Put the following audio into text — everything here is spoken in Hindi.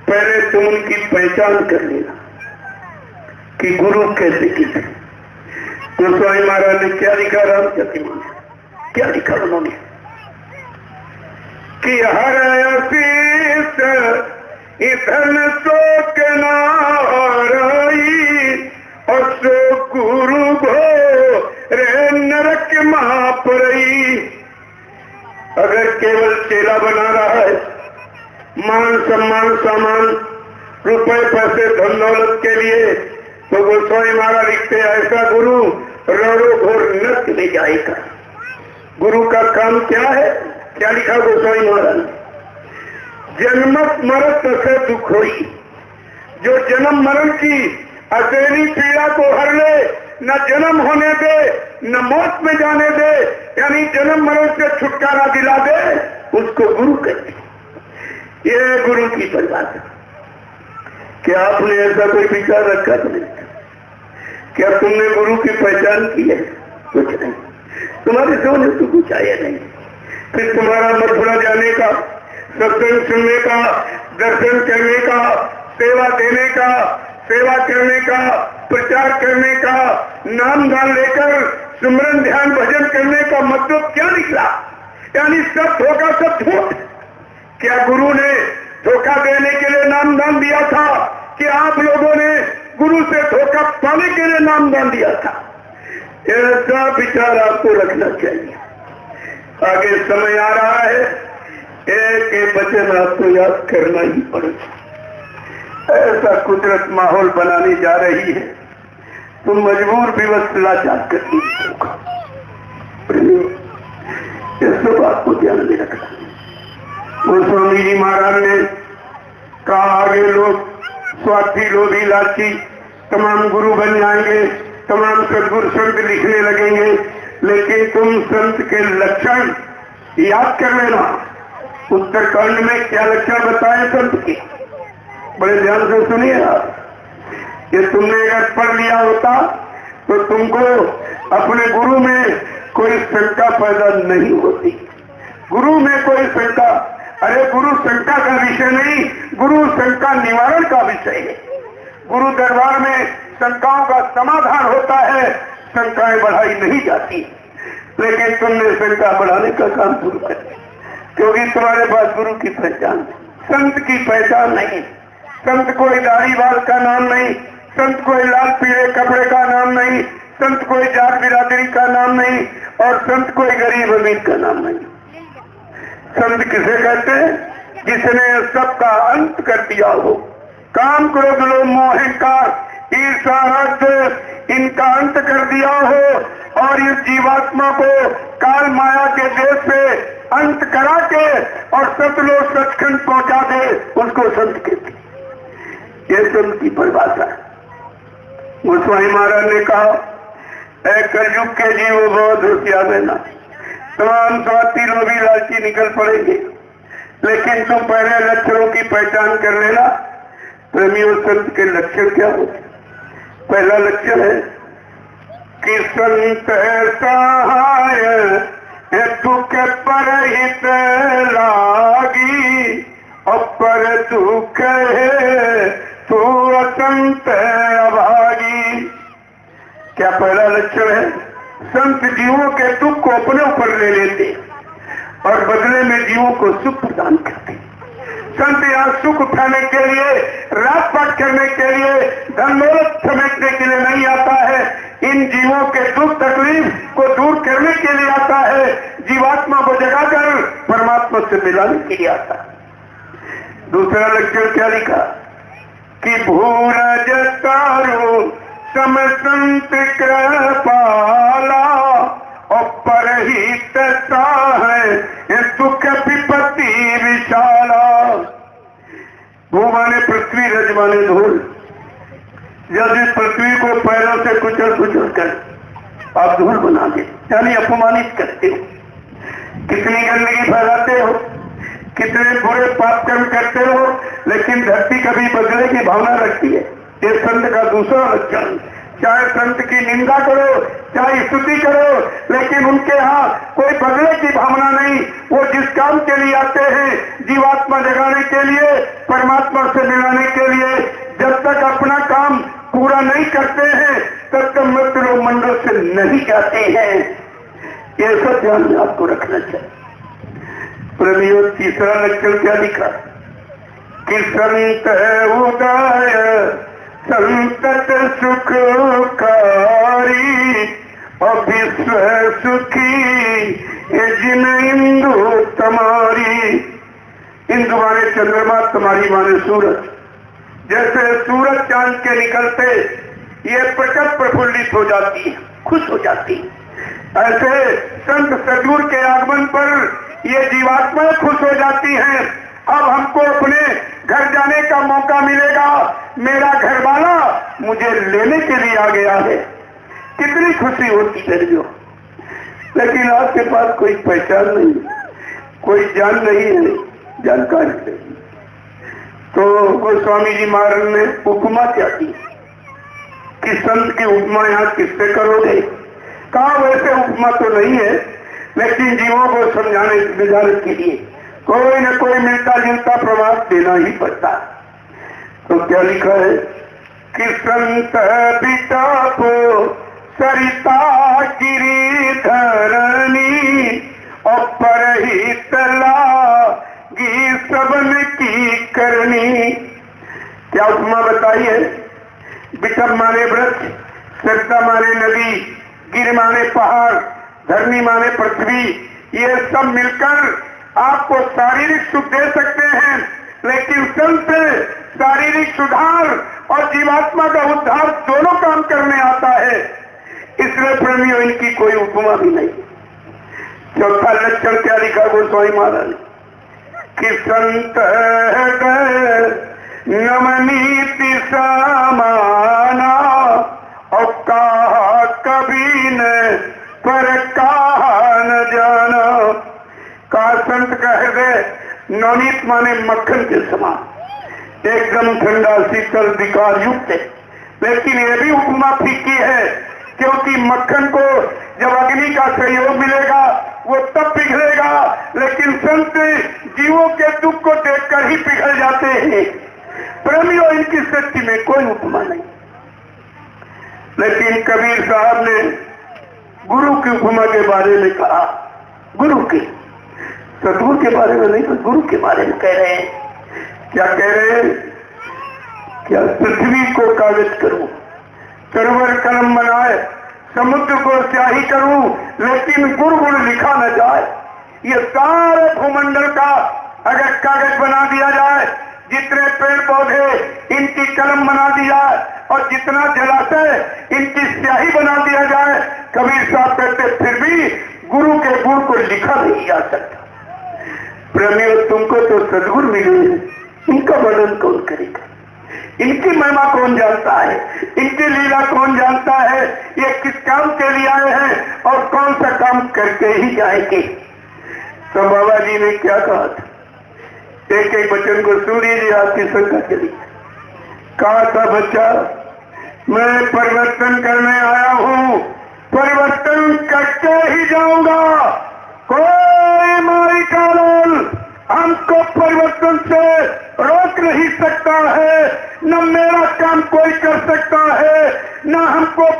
पहले तुम उनकी पहचान कर लेना कि गुरु कैसे किसे। तो स्वामी महाराज ने क्या लिखा रामचरित में, क्या लिखा उन्होंने कि हर आशीष इधन शोक नारई और सो गुरु भो रे नरक महापरई। अगर केवल चेला बना रहा है, मान सम्मान सामान रुपए पैसे धन दौलत के लिए, तो गोस्वामी महाराज लिखते ऐसा गुरु रणो घोर नरक ले जाएगा। गुरु का काम क्या है, क्या लिखा गोस्वामी महाराज, जन्मत मरत से दुख होई। जो जन्म मरण की अकेली पीड़ा को हर ले, न जन्म होने दे न मौत में जाने दे, यानी जन्म मरण से छुटकारा दिला दे, उसको गुरु कहते हैं। ये गुरु की परिभाषा। क्या आपने ऐसा कोई विचार रखा तो नहीं? क्या तुमने गुरु की पहचान की है? कुछ नहीं, तुम्हारे सोने तो कुछ आया नहीं। फिर तुम्हारा मथुरा जाने का, सत्संग सुनने का, दर्शन करने का, सेवा देने का, सेवा करने का, प्रचार करने का, नाम दान लेकर सुमरन ध्यान भजन करने का मतलब क्या निकला? यानी सब धोखा, सब झूठ। क्या गुरु ने धोखा देने के लिए नाम दान दिया था कि आप लोगों ने गुरु से धोखा पाने के लिए नाम दान दिया था? ऐसा विचार आपको रखना चाहिए। आगे समय आ रहा है, एक एक वचन आपको याद करना ही पड़ेगा। ऐसा कुदरत माहौल बनाने जा रही है, तुम मजबूर विवश लाचार करनी होगा। इस सब आपको ध्यान में रखना। वो स्वामी जी महाराज ने कहा आगे लोग स्वार्थी, लोभी, लाची तमाम गुरु बन जाएंगे, तमाम सदगुरु संत लिखने लगेंगे, लेकिन तुम संत के लक्षण याद कर लेना। उत्तरकांड में क्या लक्षण बताए संत के, बड़े ध्यान से सुनिए आप। ये तुमने अगर पढ़ लिया होता तो तुमको अपने गुरु में कोई शंका पैदा नहीं होती। गुरु में कोई शंका, अरे गुरु शंका का विषय नहीं, गुरु शंका निवारण का विषय है। गुरु दरबार में शंकाओं का समाधान होता है, शंकाएं बढ़ाई नहीं जाती। लेकिन तुमने शंका बढ़ाने का काम शुरू कर दिया, क्योंकि तुम्हारे पास गुरु की पहचान, संत की पहचान नहीं। संत कोई दाढ़ी बाल का नाम नहीं, संत कोई लाल पीले कपड़े का नाम नहीं, संत कोई जात बिरादरी का नाम नहीं, और संत कोई गरीब अमीर का नाम नहीं। संत किसे कहते हैं? जिसने सबका अंत कर दिया हो। काम, क्रोध, लोभ, मोह, अहंकार, ईर्ष्या, हर्ष, इनका अंत कर दिया हो और इस जीवात्मा को काल माया के देश से अंत करा के और सतलोक सचखंड पहुंचा दे, उसको संत कहते। ये संत की परिभाषा है। गोस्वामी महाराज ने कहा, ऐ कलयुग के जीवो बहुत होशियार रहना। तमाम स्वार्थी, लोभी, लालची निकल पड़ेंगे, लेकिन तुम पहले लक्षणों की पहचान कर लेना। प्रेमियों, संत के लक्षण क्या होते? पहला लक्षण है कि संत है सहाय, दुख पर हित लागी, और पर दुख है तू असंत अभागी। क्या पहला लक्षण है? संत जीवों के दुख को अपने ऊपर ले लेते और बदले में जीवों को सुख प्रदान करते। संत यहाँ सुख उठाने के लिए, रात पाट करने के लिए, धन दौलत समेटने के लिए नहीं आता है, इन जीवों के दुख तकलीफ को दूर करने के लिए आता है, जीवात्मा को जगाकर परमात्मा से मिलाने के लिए आता है। दूसरा लक्षण क्या लिखा कि भूरज तारू सम संत कृपाला, और परहित है दुख विपत्ति विशाला। भू माने पृथ्वी, रज माने धूल। जब इस पृथ्वी को पैरों से कुचल कुचल कर आप धूल बना दे, यानी अपमानित करते हो, कितनी गंदगी फैलाते हो, कितने बुरे पाप कर्म करते हो, लेकिन धरती कभी बदले की भावना रखती है। ये संत का दूसरा लक्षण। चाहे संत की निंदा करो, चाहे स्तुति करो, लेकिन उनके यहाँ कोई बदले की भावना नहीं। वो जिस काम के लिए आते हैं, जीवात्मा जगाने के लिए, परमात्मा से मिलाने के लिए, जब तक अपना काम पूरा नहीं करते हैं तब तक मृत्यु मंडल से नहीं जाते हैं। ये सब ध्यान में आपको रखना चाहिए। प्रेमियों, तीसरा लक्षण क्या लिखा कि संत उदय संतत सुखकारी और विश्व सुखी जिन इंदु तमारी। इंदु माने चंद्रमा, तुम्हारी माने सूरज। जैसे सूरज चांद के निकलते ये प्रकट प्रफुल्लित हो जाती है, खुश हो जाती है, ऐसे संत सद्गुरु के आगमन पर ये जीवात्माएं खुश हो जाती हैं। अब हमको अपने घर जाने का मौका मिलेगा, मेरा घर वाला मुझे लेने के लिए आ गया है। कितनी खुशी होती है जो, लेकिन आपके पास कोई पहचान नहीं, कोई जान नहीं है, जानकारी नहीं। तो गोस्वामी जी महाराज ने उपमा क्या की कि संत की उपमा यहाँ किससे करोगे? कहा वैसे उपमा तो नहीं है, लेकिन जीवों को समझाने बुझाने के लिए कोई न कोई मिलता जुलता प्रभाव देना ही पड़ता। तो क्या लिखा है कि संत बितापो सरिता गिरिधरणी और परहित लागी सबन की करनी। क्या उपमा बताई है? बिटप माने वृक्ष, सरिता माने नदी, गिर माने पहाड़, धरनी माने पृथ्वी। ये सब मिलकर आपको शारीरिक सुख दे सकते हैं, लेकिन संत शारीरिक सुधार और जीवात्मा का उद्धार दोनों काम करने आता है। इसलिए प्रेमियों, इनकी कोई उपमा भी नहीं। चौथा लक्षण क्या लिखा गोस्वामी महाराज कि संत नवनीति समाना और कहा कभी न पर कहा न जाना। का संत का हृदय नवनीत माने मक्खन के समान, एकदम ठंडा शीतल विकार युक्त है। लेकिन यह भी उपमा फीकी है, क्योंकि मक्खन को जब अग्नि का सहयोग मिलेगा वो तब पिघलेगा, लेकिन संत जीवों के दुख को देखकर ही पिघल जाते हैं। प्रेमियों, इनकी सृष्टि में कोई उपमा नहीं। लेकिन कबीर साहब ने गुरु की उपमा के बारे में कहा। गुरु की, सतगुरु के बारे में नहीं, तो गुरु के बारे में कह रहे हैं। क्या कह रहे हैं? क्या पृथ्वी को कागज करूं, सरवर कलम बनाए, समुद्र को स्याही करूं, लेकिन गुरु गुण लिखा न जाए। ये सारे भूमंडल का अगर कागज बना दिया जाए, जितने पेड़ पौधे इनकी कलम बना दी जाए और जितना जलाशय इनकी स्याही बना दिया जाए, कबीर साहब कहते फिर भी गुरु के गुण को लिखा नहीं जा सकता। प्रेमियों, तुमको तो सद्गुरु मिले हैं, इनका वर्णन कौन करेगा? इनकी महिमा कौन जानता है? इनकी लीला कौन जानता है? ये किस काम के लिए आए हैं और कौन सा काम करके ही जाएंगे? तो बाबा जी ने क्या कहा था? एक एक वचन को सुन लीजिए, आपकी शंका चली। कहा था, बच्चा मैं परिवर्तन करने आया हूं, परिवर्तन करके ही जाऊंगा। कोई माई का लाल हमको परिवर्तन से रोक नहीं सकता है, न मेरा काम कोई कर सकता है, न हमको